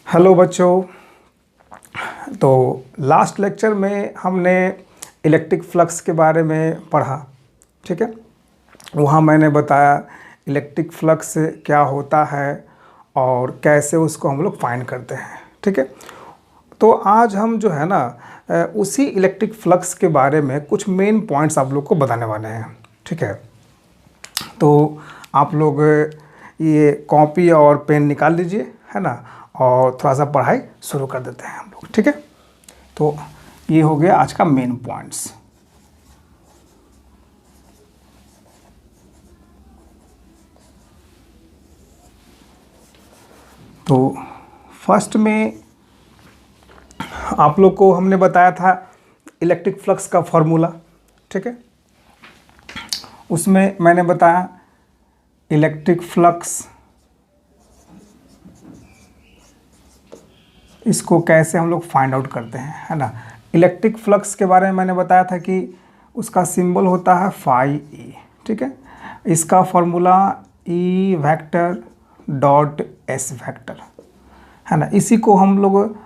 Hello बच्चों। तो last lecture में हमने इलेक्ट्रिक फ्लक्स के बारे में पढ़ा। ठीक है, वहाँ मैंने बताया इलेक्ट्रिक फ्लक्स क्या होता है और कैसे उसको हम लोग फाइंड करते हैं। ठीक है, तो आज हम जो है ना उसी इलेक्ट्रिक फ्लक्स के बारे में कुछ मेन पॉइंट्स आप लोग को बताने वाले हैं। ठीक है, तो आप लोग ये कॉपी और पेन निकाल लीजिए, है ना, और थोड़ा सा पढ़ाई शुरू कर देते हैं हम लोग। ठीक है, तो ये हो गया आज का मेन पॉइंट्स। तो फर्स्ट में आप लोग को हमने बताया था इलेक्ट्रिक फ्लक्स का फॉर्मूला। ठीक है, उसमें मैंने बताया इलेक्ट्रिक फ्लक्स इसको कैसे हम लोग फाइंड आउट करते हैं, है ना। इलेक्ट्रिक फ्लक्स के बारे में मैंने बताया था कि उसका सिंबल होता है फाई ई। ठीक है, इसका formula E vector dot S vector, है ना। इसी को हम लोग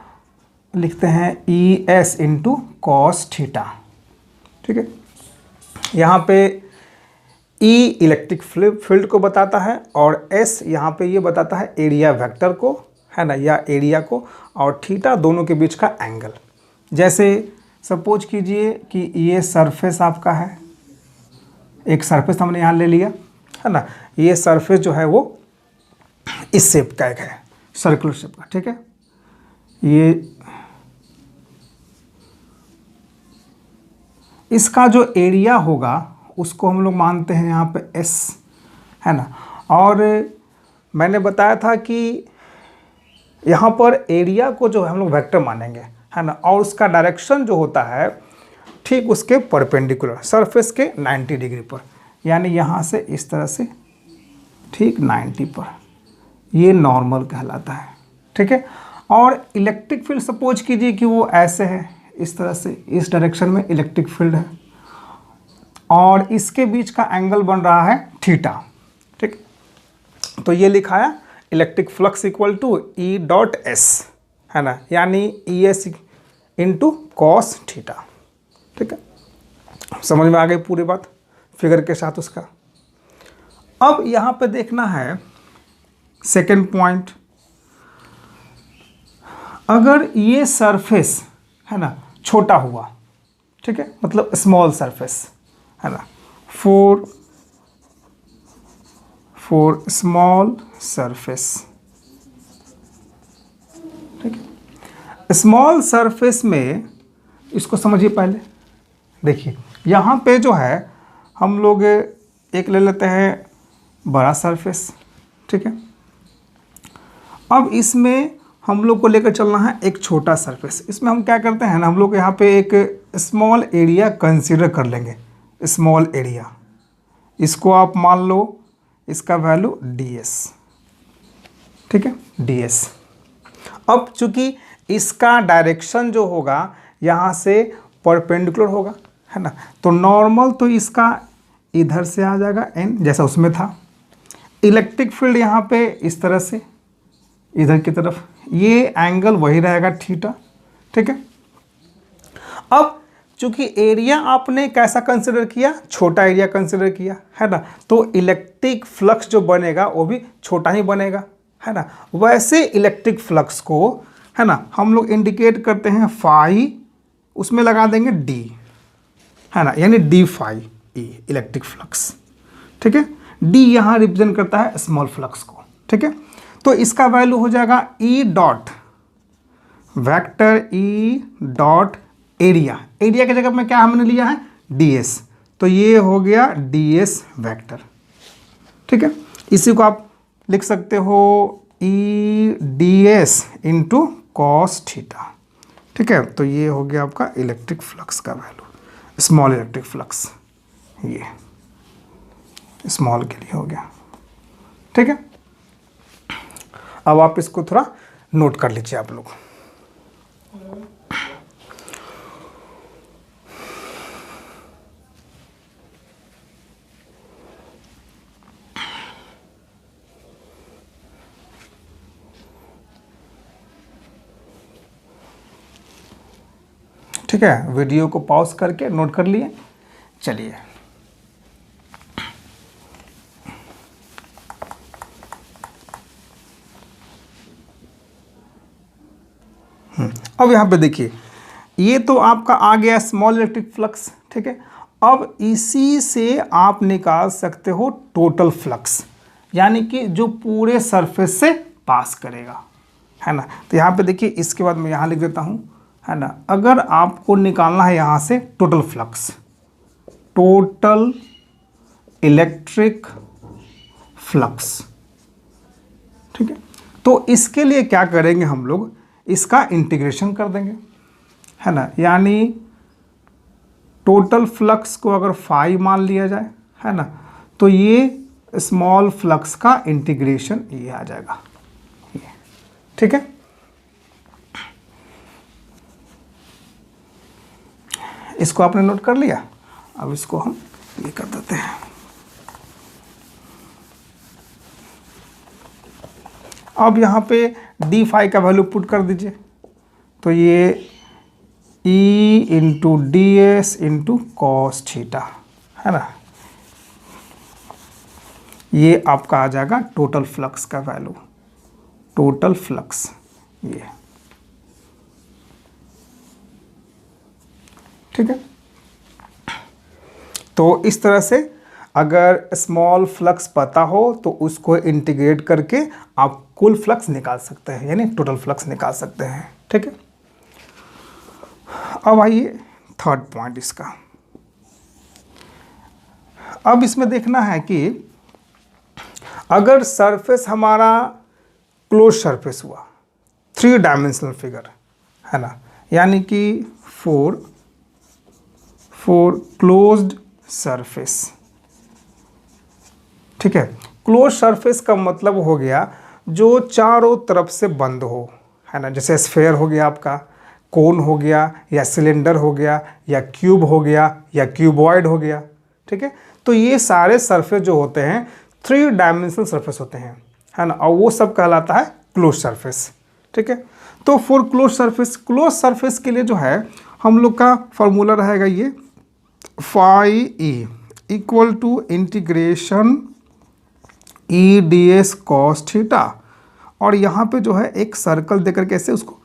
लिखते हैं ई एस इंटू कॉस थीटा। ठीक है, यहाँ पे ई इलेक्ट्रिक फील्ड को बताता है और एस यहाँ पे ये बताता है एरिया वेक्टर को, है ना, या एरिया को, और थीटा दोनों के बीच का एंगल। जैसे सपोज कीजिए कि ये सरफेस आपका है, एक सरफेस हमने यहाँ ले लिया, है ना। ये सरफेस जो है वो इस शेप का एक है, सर्कुलर शेप का। ठीक है, ये इसका जो एरिया होगा उसको हम लोग मानते हैं यहाँ पे एस, है ना। और मैंने बताया था कि यहाँ पर एरिया को जो है हम लोग वेक्टर मानेंगे, है ना, और उसका डायरेक्शन जो होता है ठीक उसके परपेंडिकुलर सरफेस के 90 डिग्री पर, यानी यहाँ से इस तरह से ठीक 90 पर, ये नॉर्मल कहलाता है। ठीक है, और इलेक्ट्रिक फील्ड सपोज कीजिए कि वो ऐसे है, इस तरह से, इस डायरेक्शन में इलेक्ट्रिक फील्ड है और इसके बीच का एंगल बन रहा है थीटा। ठीक, तो ये लिखा है electric flux equal to E dot S, है ना, यानी E S into cos theta. ठीक है, समझ में आ गई पूरी बात फिगर के साथ उसका। अब यहाँ पे देखना है सेकेंड पॉइंट, अगर ये सरफेस है ना छोटा हुआ, ठीक है, मतलब स्मॉल सरफेस, है ना, फॉर स्मॉल सरफेस। ठीक है, स्मॉल सरफेस में इसको समझिए पहले। देखिए यहाँ पे जो है हम लोग एक ले लेते हैं बड़ा सरफेस। ठीक है, अब इसमें हम लोग को लेकर चलना है एक छोटा सरफेस। इसमें हम क्या करते हैं ना, हम लोग यहाँ पे एक स्मॉल एरिया कंसीडर कर लेंगे। स्मॉल एरिया, इसको आप मान लो इसका वैल्यू ds। ठीक है, ds। अब चूंकि इसका डायरेक्शन जो होगा यहाँ से परपेंडिकुलर होगा, है ना, तो नॉर्मल तो इसका इधर से आ जाएगा n, जैसा उसमें था। इलेक्ट्रिक फील्ड यहाँ पे इस तरह से इधर की तरफ, ये एंगल वही रहेगा थीटा। ठीक है, अब चूंकि एरिया आपने कैसा कंसिडर किया, छोटा एरिया कंसिडर किया, है ना, तो इलेक्ट्रिक फ्लक्स जो बनेगा वो भी छोटा ही बनेगा, है ना। वैसे इलेक्ट्रिक फ्लक्स को, है ना, हम लोग इंडिकेट करते हैं फाई, उसमें लगा देंगे डी, है ना, यानी D phi E electric flux. ठीक है, डी यहाँ रिप्रेजेंट करता है स्मॉल फ्लक्स को। ठीक है, तो इसका वैल्यू हो जाएगा E dot vector E dot area. Area की जगह में क्या हमने लिया है ds, तो ये हो गया ds वेक्टर। ठीक है, इसी को आप लिख सकते हो ई ds इंटू कॉस थीटा। ठीक है, तो ये हो गया आपका इलेक्ट्रिक फ्लक्स का वैल्यू, स्मॉल इलेक्ट्रिक फ्लक्स, ये स्मॉल के लिए हो गया। ठीक है, अब आप इसको थोड़ा नोट कर लीजिए आप लोग। ठीक है, वीडियो को पॉज करके नोट कर लिए। चलिए अब यहाँ पे देखिए, ये तो आपका आ गया स्मॉल इलेक्ट्रिक फ्लक्स। ठीक है, अब इसी से आप निकाल सकते हो टोटल फ्लक्स, यानी कि जो पूरे सरफेस से पास करेगा, है ना। तो यहाँ पे देखिए, इसके बाद मैं यहाँ लिख देता हूँ, है ना। अगर आपको निकालना है यहाँ से total flux, total electric flux, ठीक है, तो इसके लिए क्या करेंगे हम लोग, इसका इंटीग्रेशन कर देंगे, है ना। यानी टोटल फ्लक्स को अगर फाई मान लिया जाए, है ना, तो ये स्मॉल फ्लक्स का इंटीग्रेशन ये आ जाएगा, ये। ठीक है, इसको आपने नोट कर लिया। अब इसको हम ये कर देते हैं। अब यहाँ पे डी फाई का वैल्यू पुट कर दीजिए, तो ये E into D S into cos theta, है ना। ये आपका आ जाएगा टोटल फ्लक्स का वैल्यू, टोटल फ्लक्स ये। ठीक है, तो इस तरह से अगर स्मॉल फ्लक्स पता हो तो उसको इंटीग्रेट करके आप कुल फ्लक्स निकाल सकते हैं, यानी टोटल फ्लक्स निकाल सकते हैं। ठीक है, अब आइए थर्ड पॉइंट इसका। अब इसमें देखना है कि अगर सरफेस हमारा क्लोज सरफेस हुआ, 3 डायमेंशनल फिगर, है ना, यानी कि फोर क्लोज्ड सरफेस। ठीक है, क्लोज सरफेस का मतलब हो गया जो चारों तरफ से बंद हो, है ना। जैसे स्फेयर हो गया आपका, कोन हो गया, या सिलेंडर हो गया, या क्यूब हो गया, या क्यूबॉइड हो गया। ठीक है, तो ये सारे सरफेस जो होते हैं 3 डायमेंशनल सरफेस होते हैं, है ना, और वो सब कहलाता है क्लोज सरफेस। ठीक है, तो फॉर क्लोज सरफेस के लिए जो है हम लोग का फॉर्मूला रहेगा ये phi E equal to integration E D S cos theta, और यहाँ पे जो है एक सर्कल देकर कैसे उसको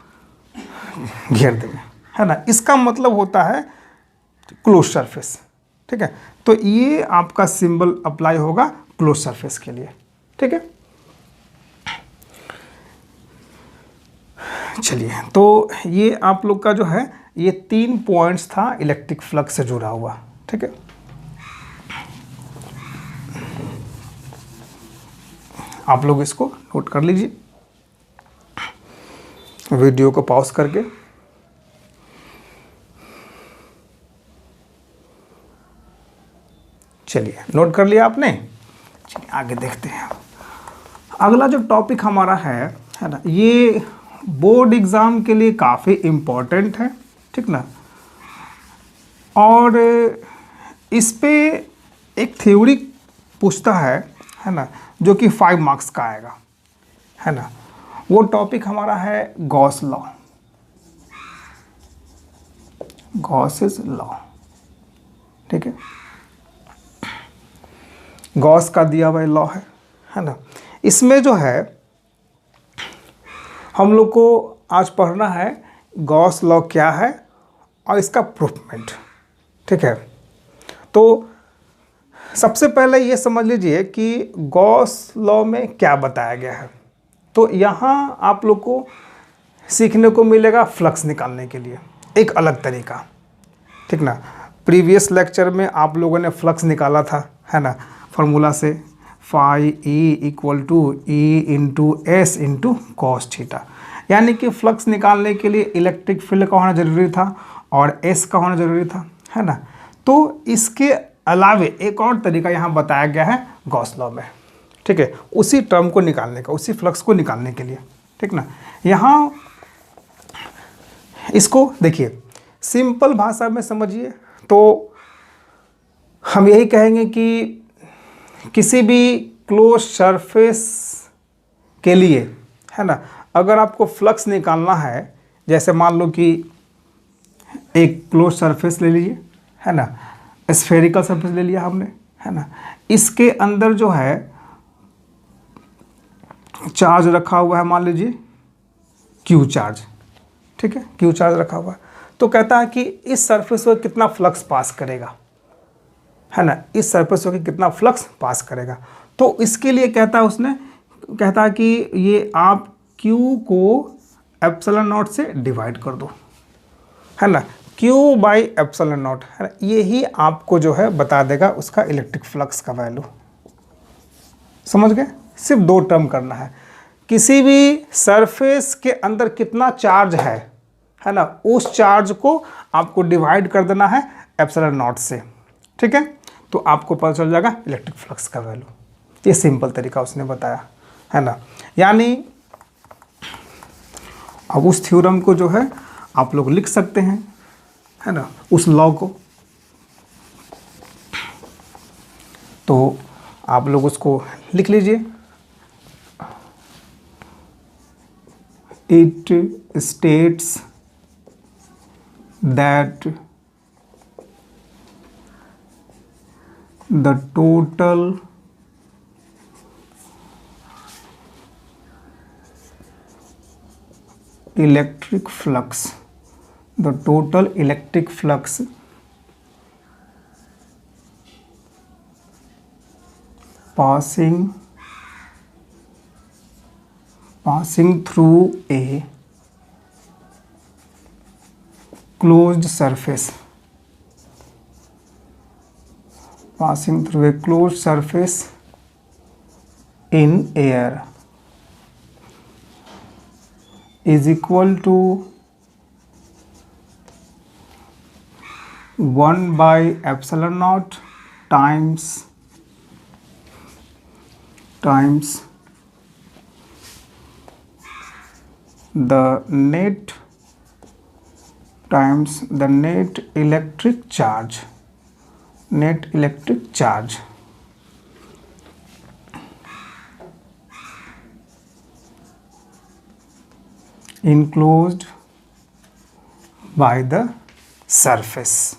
घेर देंगे, है ना। इसका मतलब होता है क्लोज सरफेस। ठीक है, तो ये आपका सिंबल अप्लाई होगा क्लोज सरफेस के लिए। ठीक है, चलिए, तो ये आप लोग का जो है ये 3 पॉइंट्स था इलेक्ट्रिक फ्लक्स से जुड़ा हुआ। ठीक है, आप लोग इसको नोट कर लीजिए वीडियो को पॉज करके। चलिए, नोट कर लिया आपने। चलिए आगे देखते हैं। अगला जो टॉपिक हमारा है ना, ये बोर्ड एग्ज़ाम के लिए काफ़ी इम्पोर्टेंट है। ठीक ना, और इस पे एक थ्योरी पूछता है ना, जो कि 5 मार्क्स का आएगा, है ना। वो टॉपिक हमारा है गॉस लॉ, गॉसेस लॉ। ठीक है, गॉस का दिया हुआ लॉ है ना। इसमें जो है हम लोग को आज पढ़ना है गॉस लॉ क्या है और इसका प्रूफमेंट। ठीक है, तो सबसे पहले ये समझ लीजिए कि गॉस लॉ में क्या बताया गया है। तो यहाँ आप लोग को सीखने को मिलेगा फ्लक्स निकालने के लिए एक अलग तरीका। ठीक ना, प्रीवियस लेक्चर में आप लोगों ने फ्लक्स निकाला था, है ना, फार्मूला से phi E equal to E into S into cos theta. यानी कि फ्लक्स निकालने के लिए इलेक्ट्रिक फील्ड का होना जरूरी था और एस का होना जरूरी था, है ना। तो इसके अलावे एक और तरीका यहाँ बताया गया है गॉस लॉ में। ठीक है, उसी टर्म को निकालने का, उसी फ्लक्स को निकालने के लिए। ठीक ना, यहाँ इसको देखिए सिंपल भाषा में समझिए तो हम यही कहेंगे कि किसी भी क्लोज सरफेस के लिए, है ना, अगर आपको फ्लक्स निकालना है, जैसे मान लो कि एक क्लोज सरफेस ले लीजिए, है ना, स्फेरिकल सरफेस ले लिया हमने, है ना। इसके अंदर जो है चार्ज रखा हुआ है, मान लीजिए क्यू चार्ज, ठीक है, क्यू चार्ज रखा हुआ है। तो कहता है कि इस सरफेस पर कितना फ्लक्स पास करेगा, है ना, इस सरफेस पर कितना फ्लक्स पास करेगा। तो इसके लिए कहता है उसने, कहता है कि ये आप Q को एप्सिलॉन नॉट से डिवाइड कर दो, है ना, Q बाई एप्सिलॉन नॉट, है ना, यही आपको जो है बता देगा उसका इलेक्ट्रिक फ्लक्स का वैल्यू। समझ गए? सिर्फ 2 टर्म करना है, किसी भी सरफेस के अंदर कितना चार्ज है ना, उस चार्ज को आपको डिवाइड कर देना है एप्सिलॉन नॉट से, ठीक है, तो आपको पता चल जाएगा इलेक्ट्रिक फ्लक्स का वैल्यू। ये सिंपल तरीका उसने बताया, है ना। यानी अब उस थ्योरम को जो है आप लोग लिख सकते हैं, है ना, उस लॉ को। तो आप लोग उसको लिख लीजिए। It states that the total electric flux, the total electric flux passing through a closed surface, passing through a closed surface in air is equal to 1 by epsilon naught times the net electric charge, enclosed by the surface,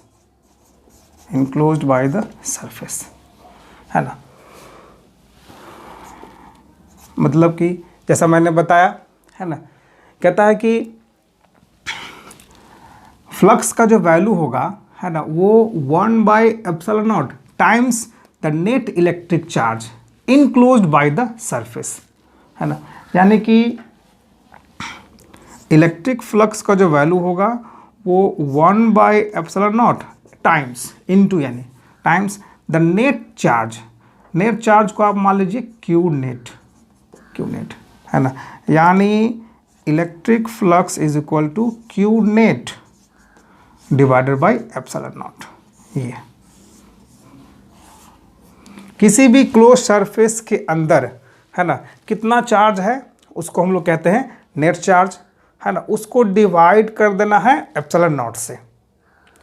है ना। मतलब कि जैसा मैंने बताया, है ना, कहता है कि फ्लक्स का जो वैल्यू होगा, है ना, वो 1 by epsilon naught times the net electric charge enclosed by the surface, है ना। यानी कि इलेक्ट्रिक फ्लक्स का जो वैल्यू होगा वो 1 by epsilon naught times into, यानी टाइम्स द नेट चार्ज को आप मान लीजिए क्यू नेट, है ना। यानी electric flux is equal to Q net divided by epsilon naught. ये किसी भी क्लोज सरफेस के अंदर, है ना, कितना चार्ज है उसको हम लोग कहते हैं नेट चार्ज, है ना, उसको डिवाइड कर देना है एप्सिलॉन नॉट से,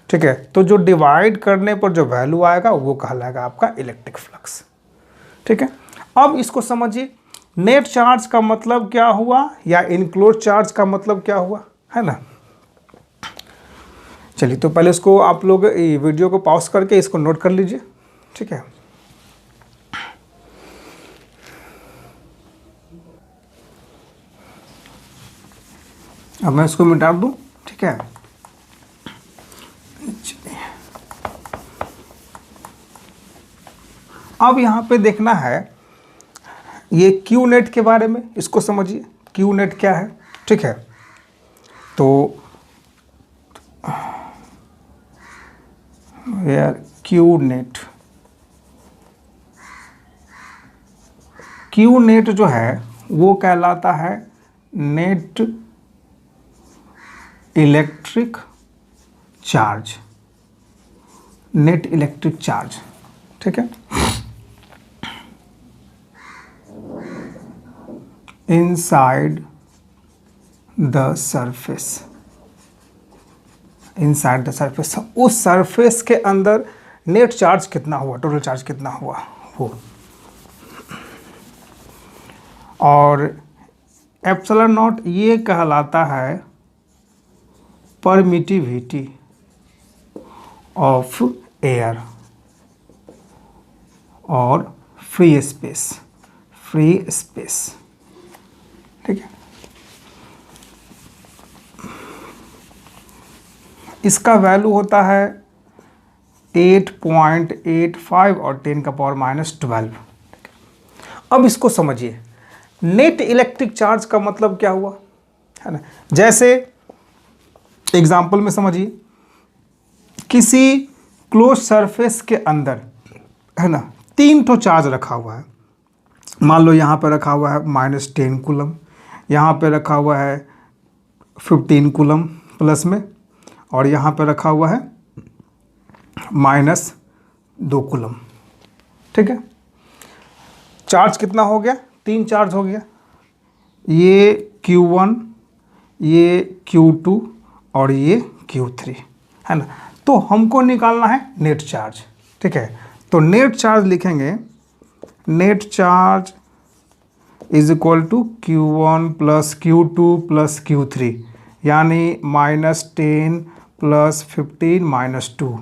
ठीक है। तो जो डिवाइड करने पर जो वैल्यू आएगा वो कहलाएगा आपका इलेक्ट्रिक फ्लक्स, ठीक है। अब इसको समझिए, नेट चार्ज का मतलब क्या हुआ या इनक्लोज चार्ज का मतलब क्या हुआ, है ना। चलिए, तो पहले इसको आप लोग वीडियो को पॉज करके इसको नोट कर लीजिए, ठीक है। अब मैं इसको मिटा दूं, ठीक है। अब यहाँ पे देखना है ये क्यू नेट के बारे में, इसको समझिए क्यू नेट क्या है, ठीक है। तो यार क्यू नेट जो है वो कहलाता है नेट इलेक्ट्रिक चार्ज, ठीक है, inside the surface, उस सरफेस के अंदर नेट चार्ज कितना हुआ, टोटल चार्ज कितना हुआ वो। और एप्सिलॉन नॉट ये कहलाता है परमिटिविटी, ऑफ एयर और फ्री स्पेस, ठीक है। इसका वैल्यू होता है 8.85 और 10⁻⁻12। अब इसको समझिए, नेट इलेक्ट्रिक चार्ज का मतलब क्या हुआ, है ना। जैसे एग्जाम्पल में समझिए, किसी क्लोज सरफेस के अंदर, है ना, 3 ठो चार्ज रखा हुआ है। मान लो यहाँ पर रखा हुआ है -10 कूलम, यहाँ पे रखा हुआ है 15 कूलम प्लस में, और यहाँ पे रखा हुआ है -2 कूलम, ठीक है। चार्ज कितना हो गया, 3 चार्ज हो गया, ये Q1, ये Q2 और ये Q3, है ना। तो हमको निकालना है नेट चार्ज, ठीक है। तो नेट चार्ज लिखेंगे, net charge is equal to Q1 plus Q2 plus Q3, यानी -10 प्लस 15 -2,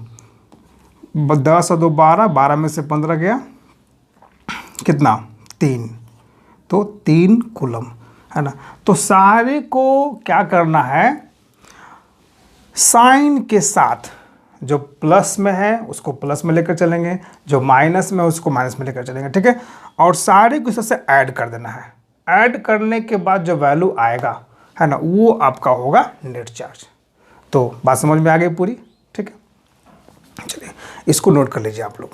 10 और 2 12, 12 में से 15 गया, कितना, 3, तो 3 कूलम, है ना। तो सारे को क्या करना है, साइन के साथ, जो प्लस में है उसको प्लस में लेकर चलेंगे, जो माइनस में उसको माइनस में लेकर चलेंगे, ठीक है। और सारे को इससे ऐड कर देना है। ऐड करने के बाद जो वैल्यू आएगा, है ना, वो आपका होगा नेट चार्ज। तो बात समझ में आ गई पूरी, ठीक है। चलिए इसको नोट कर लीजिए आप लोग।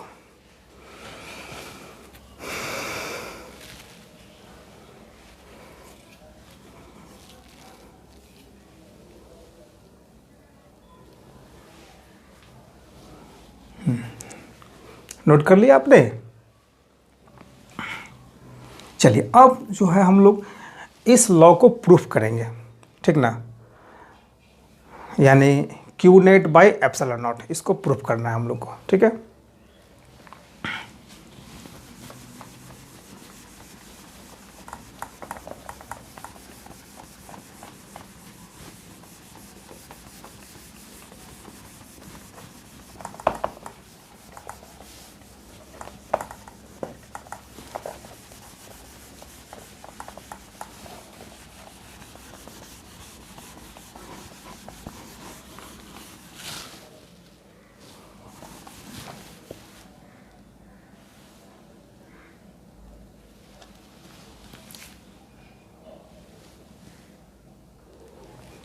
नोट कर लिया आपने। चलिए अब जो है हम लोग इस लॉ को प्रूफ करेंगे, ठीक ना, यानी Q net by epsilon not, इसको प्रूफ करना है हम लोग को, ठीक है।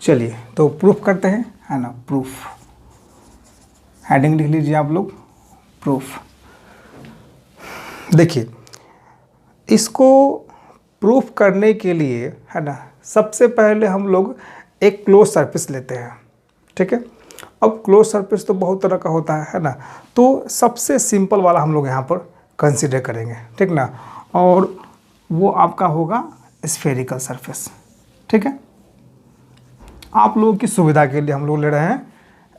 चलिए तो प्रूफ करते हैं, है ना। प्रूफ, हेडिंग लिख लीजिए आप लोग, प्रूफ। देखिए इसको प्रूफ करने के लिए, है ना, सबसे पहले हम लोग एक क्लोज सरफेस लेते हैं, ठीक है। अब क्लोज सरफेस तो बहुत तरह का होता है ना। तो सबसे सिंपल वाला हम लोग यहाँ पर कंसीडर करेंगे, ठीक ना, और वो आपका होगा स्फेरिकल सरफेस, ठीक है। आप लोगों की सुविधा के लिए हम लोग ले रहे हैं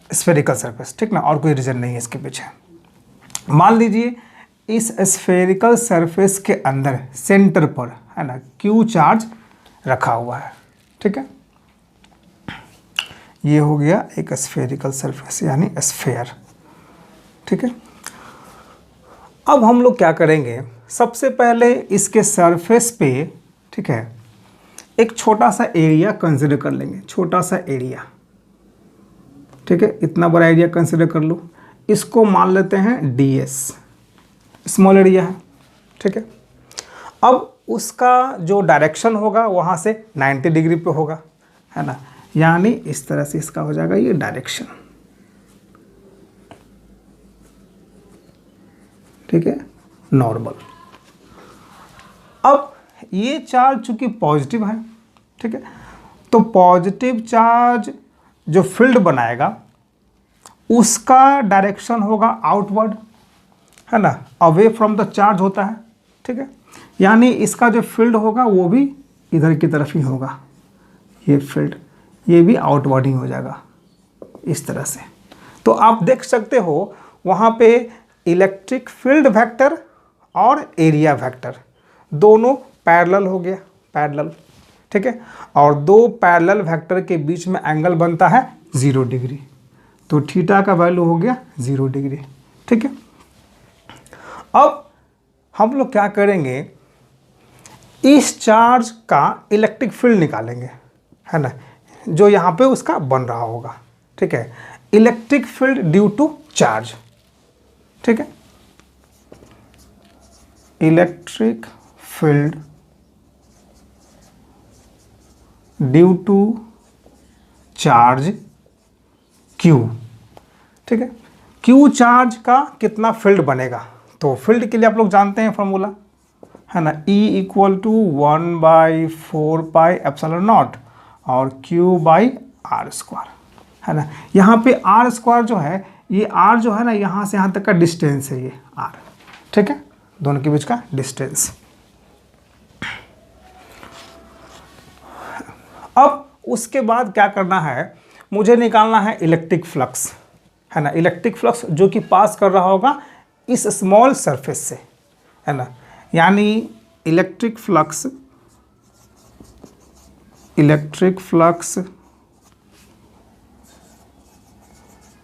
स्फेरिकल सरफेस, ठीक ना, और कोई रीज़न नहीं है इसके पीछे। मान लीजिए इस स्फेरिकल सरफेस के अंदर सेंटर पर, है ना, Q चार्ज रखा हुआ है, ठीक है। ये हो गया एक स्फेरिकल सरफेस यानी स्फेयर, ठीक है। अब हम लोग क्या करेंगे, सबसे पहले इसके सरफेस पे, ठीक है, एक छोटा सा एरिया कंसिडर कर लेंगे, छोटा सा एरिया, ठीक है। इतना बड़ा एरिया कंसिडर कर लो, इसको मान लेते हैं DS, स्मॉल एरिया है, ठीक है। अब उसका जो डायरेक्शन होगा वहाँ से 90 डिग्री पे होगा, है ना, यानी इस तरह से इसका हो जाएगा ये डायरेक्शन, ठीक है, नॉर्मल। अब ये चार्ज चूंकि पॉजिटिव है, ठीक है, तो पॉजिटिव चार्ज जो फील्ड बनाएगा उसका डायरेक्शन होगा आउटवर्ड, है ना, अवे फ्रॉम द चार्ज होता है, ठीक है। यानी इसका जो फील्ड होगा वो भी इधर की तरफ ही होगा, ये फील्ड, ये भी आउटवर्ड ही हो जाएगा इस तरह से। तो आप देख सकते हो वहाँ पे इलेक्ट्रिक फील्ड वेक्टर और एरिया वेक्टर दोनों पैरेलल हो गया, पैरेलल, ठीक है। और दो पैरेलल वेक्टर के बीच में एंगल बनता है 0 डिग्री, तो थीटा का वैल्यू हो गया 0 डिग्री। ठीक है, अब हम लोग क्या करेंगे, इस चार्ज का इलेक्ट्रिक फील्ड निकालेंगे, है ना, जो यहाँ पे उसका बन रहा होगा। ठीक है, electric field due to charge. ठीक है, electric field due to charge Q। ठीक है, Q चार्ज का कितना फील्ड बनेगा, तो फील्ड के लिए आप लोग जानते हैं फॉर्मूला, है ना, E इक्वल टू 1/4πε0 और Q/r², है ना। यहाँ पे r² जो है, ये r जो है ना, यहाँ से यहाँ तक का डिस्टेंस है, ये r। ठीक है, दोनों के बीच का डिस्टेंस। अब उसके बाद क्या करना है, मुझे निकालना है इलेक्ट्रिक फ्लक्स, है ना, इलेक्ट्रिक फ्लक्स जो कि पास कर रहा होगा इस स्मॉल सरफेस से, है ना, यानी electric flux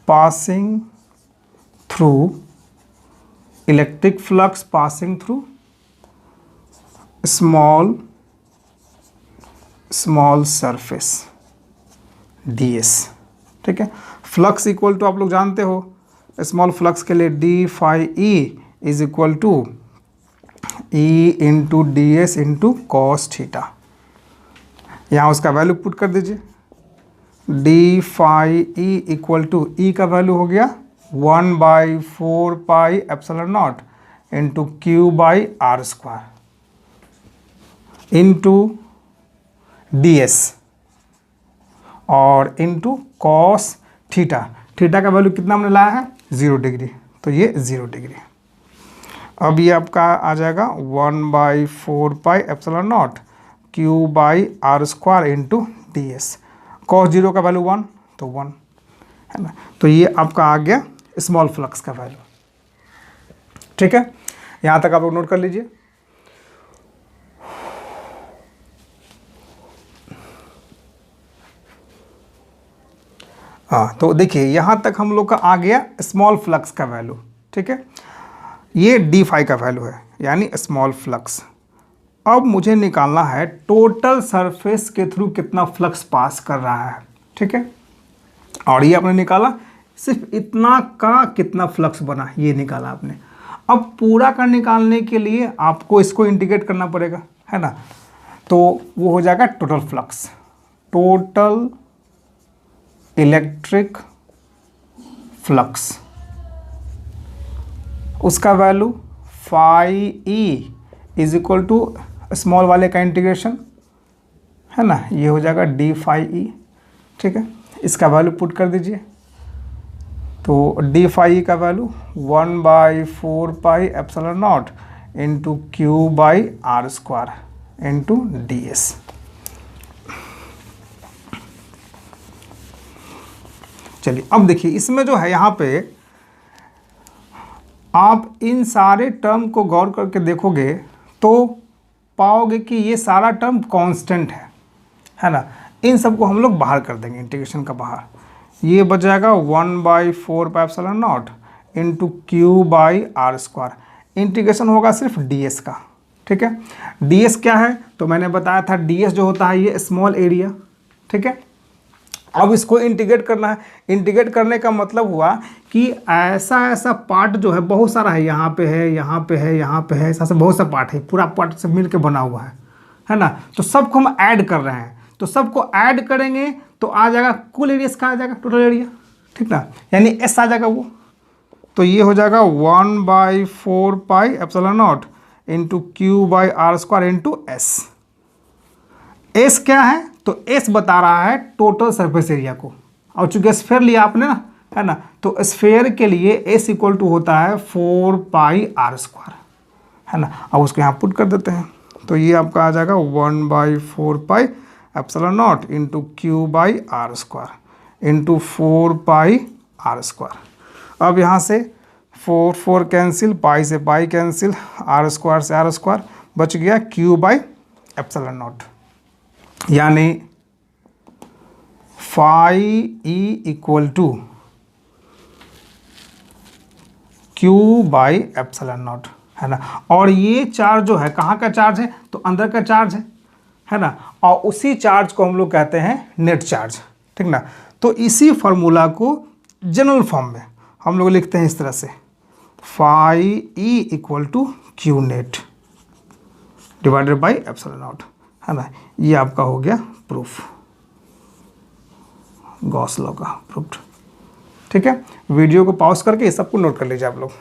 passing through small surface ds। ठीक है, फ्लक्स इक्वल टू आप लोग जानते हो, स्मॉल फ्लक्स के लिए d phi e is equal to e into ds into cos theta. यहाँ उसका वैल्यू पुट कर दीजिए, d phi e equal to e का वैल्यू हो गया 1/4πε0 इंटू Q/r² इंटू ds और इंटू कॉस थीटा। थीटा का वैल्यू कितना हमने लाया है, 0 डिग्री, तो ये 0 डिग्री। अब ये आपका आ जाएगा 1/4πε0 Q/r² इंटू ds। कॉस 0 का वैल्यू 1, तो 1, है ना, तो ये आपका आ गया स्मॉल फ्लक्स का वैल्यू। ठीक है, यहाँ तक आप लोग नोट कर लीजिए। हाँ, तो देखिए यहाँ तक हम लोग का आ गया स्मॉल फ्लक्स का वैल्यू। ठीक है, ये d phi का वैल्यू है, यानी स्मॉल फ्लक्स। अब मुझे निकालना है टोटल सरफेस के थ्रू कितना फ्लक्स पास कर रहा है। ठीक है, और ये आपने निकाला, सिर्फ इतना का कितना फ्लक्स बना ये निकाला आपने। अब पूरा का निकालने के लिए आपको इसको इंटीग्रेट करना पड़ेगा, है ना, तो वो हो जाएगा total flux, total electric flux, उसका value phi e is equal to small वाले का इंटीग्रेशन, है ना, ये हो जाएगा d phi e। ठीक है, इसका वैल्यू पुट कर दीजिए, तो d phi e का value 1/4πε0 into Q/r² into ds। चलिए, अब देखिए इसमें जो है, यहाँ पे आप इन सारे टर्म को गौर करके देखोगे तो पाओगे कि ये सारा टर्म कांस्टेंट है ना। इन सबको हम लोग बाहर कर देंगे, इंटीग्रेशन का बाहर। ये बच जाएगा 1/4πε0 इंटू Q/r²। इंटीग्रेशन होगा सिर्फ ds का। ठीक है, ds क्या है, तो मैंने बताया था ds जो होता है ये स्मॉल एरिया। ठीक है, अब इसको इंटीग्रेट करना है। इंटीग्रेट करने का मतलब हुआ कि ऐसा पार्ट जो है बहुत सारा है, यहाँ पे है, यहाँ पे है, यहाँ पे है, ऐसा बहुत सा पार्ट है, पूरा पार्ट से मिल के बना हुआ है ना। तो सबको हम ऐड कर रहे हैं, तो सबको ऐड करेंगे तो आ जाएगा कुल एरिया इसका, आ जाएगा टोटल एरिया। ठीक ना, यानी एस आ जाएगा वो, तो ये हो जाएगा 1/4πε0 into Q/r² into S. S क्या है, तो एस बता रहा है टोटल सरफेस एरिया को, और चूंकि स्फेयर लिया आपने ना, है ना, तो स्फेयर के लिए एस इक्वल टू होता है 4πr², है ना। अब उसको यहाँ पुट कर देते हैं, तो ये आपका आ जाएगा 1/4πε0 इंटू Q/r² इंटू 4πr²। अब यहाँ से 4 कैंसिल, पाई से पाई कैंसिल, r² से r², बच गया Q/ε0, यानी phi e equal to Q by epsilon naught, है ना। और ये चार्ज जो है कहाँ का चार्ज है, तो अंदर का चार्ज है ना। और उसी चार्ज को हम लोग कहते हैं नेट चार्ज, ठीक ना। तो इसी फार्मूला को जनरल फॉर्म में हम लोग लिखते हैं इस तरह से, phi E equal to Q net divided by epsilon naught, है ना। ये आपका हो गया प्रूफ, गॉस लॉ का प्रूफ। ठीक है, वीडियो को पॉज करके ये सब को नोट कर लीजिए आप लोग।